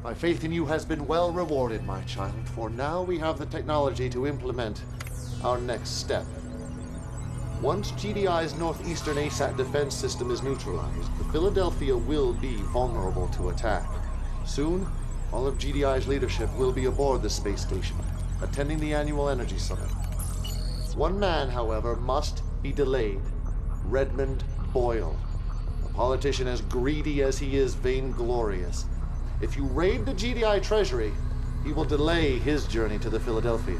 My faith in you has been well rewarded, my child, for now we have the technology to implement our next step. Once GDI's northeastern ASAT defense system is neutralized, the Philadelphia will be vulnerable to attack. Soon, all of GDI's leadership will be aboard the space station, attending the annual energy summit. One man, however, must be delayed. Redmond Boyle. A politician as greedy as he is vainglorious. If you raid the GDI Treasury, he will delay his journey to the Philadelphia.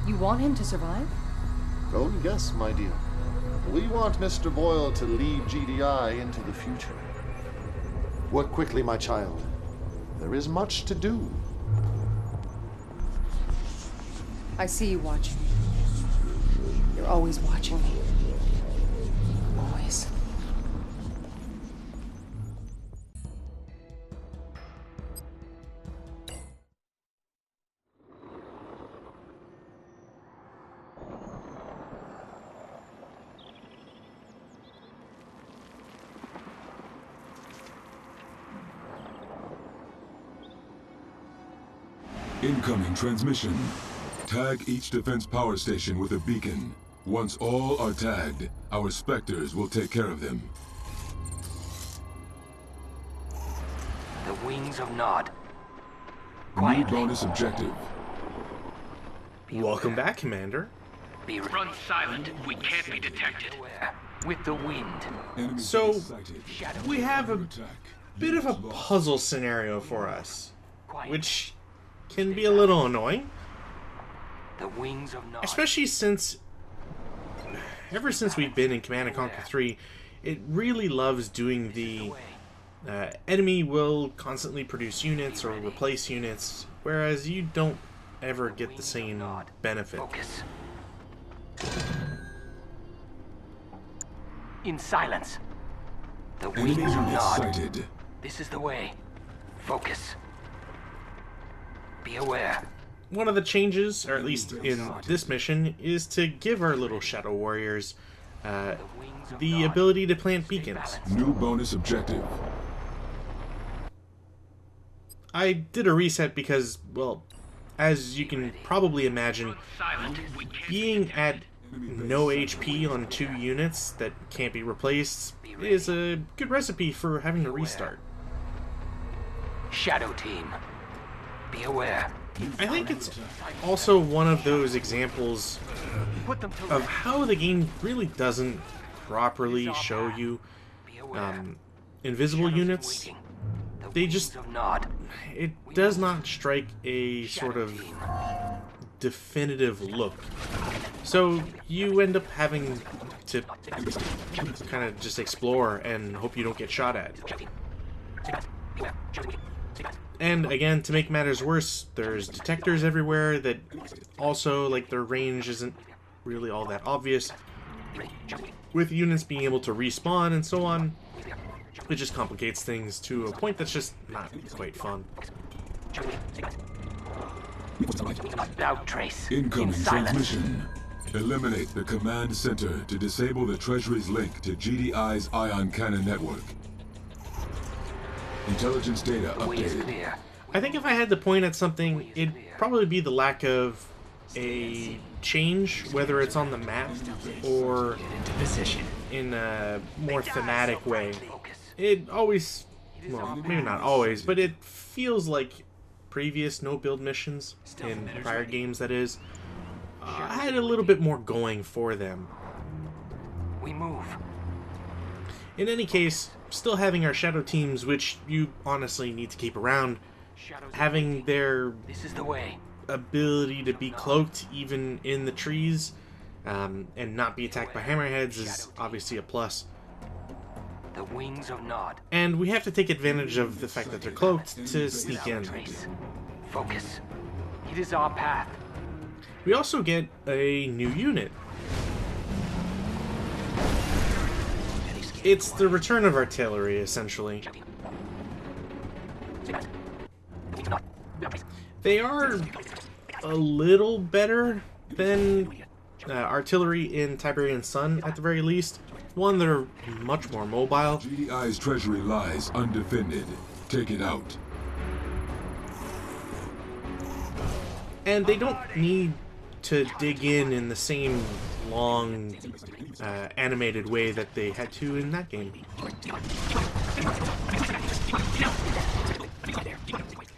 You want him to survive? Oh, yes, my dear. We want Mr. Boyle to lead GDI into the future. Work quickly, my child. There is much to do. I see you watching. You're always watching me. Always. Incoming transmission. Tag each defense power station with a beacon. Once all are tagged, our Spectres will take care of them. The wings of Nod. New bonus objective. Welcome back, Commander. Run silent. We can't be detected. With the wind. Enemy So, sighted. we have a Attack. bit of a puzzle scenario for us, which can be a little annoying, The wings of Nod. especially since ever since we've been in Command & Conquer 3, it really loves doing the enemy will constantly produce units or replace units, whereas you don't ever get the same benefit. Focus. In silence. The Enemy wings of units Nod. sighted. This is the way. Focus. Be aware. One of the changes, or at least in this mission, is to give our little Shadow Warriors the ability to plant beacons. New bonus objective. I did a reset because, well, as you can probably imagine, being at no HP on 2 units that can't be replaced is a good recipe for having to restart. Shadow team. Be aware. I think it's also one of those examples Put them to of how the game really doesn't properly show you Be aware. invisible units. Waiting. The They wings just, of Nod. it does not strike a sort of definitive look. So you end up having to kind of just explore and hope you don't get shot at. And again, to make matters worse, there's detectors everywhere that also, like, their range isn't really all that obvious. With units being able to respawn and so on, it just complicates things to a point that's just not quite fun. Without trace. Incoming In silence. transmission. Eliminate the command center to disable the Treasury's link to GDI's ion cannon network. Intelligence data The way is updated. clear. I think if I had to point at something, it'd probably be the lack of a change, whether it's on the map or in a more thematic way. It always, well, maybe not always, but it feels like previous no-build missions in prior games, that is, had a little bit more going for them. We move. In any case, still having our shadow teams, which you honestly need to keep around, Shadows. having their This is the way. ability to be cloaked even in the trees and not be attacked by hammerheads is obviously a plus. The wings of Nod. And we have to take advantage of the fact that they're cloaked to sneak in. Trace. Focus. It is our path. We also get a new unit. It's the return of artillery, essentially. They are a little better than artillery in Tiberian Sun, at the very least. One, they're much more mobile. GDI's treasury lies undefended. Take it out. And they don't need to dig in the same long animated way that they had to in that game.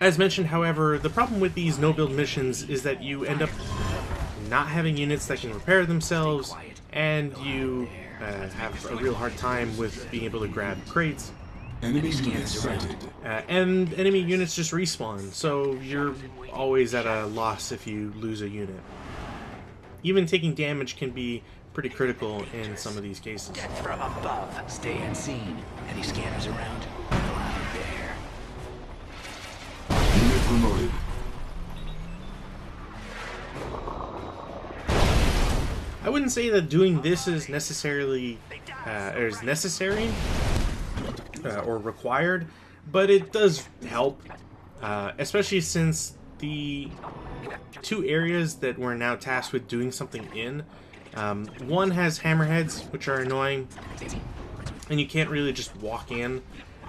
As mentioned, however, the problem with these no-build missions is that you end up not having units that can repair themselves, and you have a real hard time with being able to grab crates. Enemy units sighted. And enemy units just respawn, so you're always at a loss if you lose a unit. Even taking damage can be pretty critical in some of these cases. Death from above. Stay unseen. Any scanners around? Fly there. Unit promoted. I wouldn't say that doing this is necessarily necessary or required, but it does help, especially since the two areas that we're now tasked with doing something in, one has hammerheads, which are annoying, and you can't really just walk in,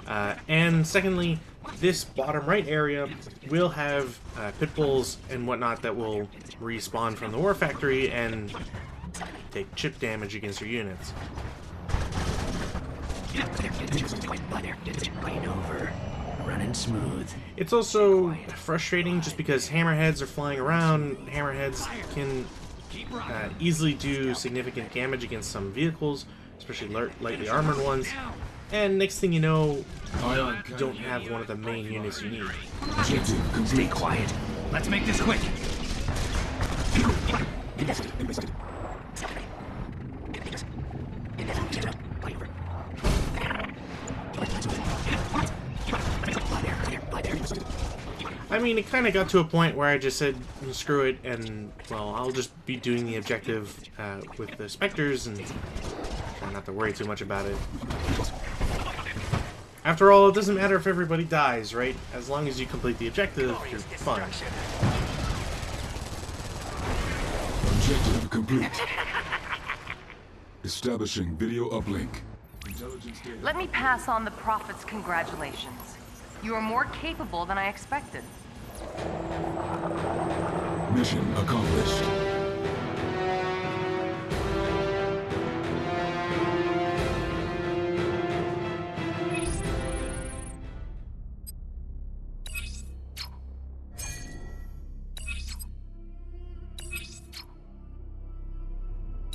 and secondly, this bottom right area will have pit bulls and whatnot that will respawn from the war factory and take chip damage against your units. Running smooth. It's also frustrating just because hammerheads are flying around. Hammerheads can easily do significant damage against some vehicles, especially lightly armored ones. And next thing you know, you don't have one of the main units you need. Stay quiet. Let's make this quick. I mean, it kind of got to a point where I just said, screw it, and, well, I'll just be doing the objective with the Spectres and try not to worry too much about it. After all, it doesn't matter if everybody dies, right? As long as you complete the objective, you're fine. Objective complete. Establishing video uplink. Let me pass on the Prophet's congratulations. You are more capable than I expected. Mission accomplished.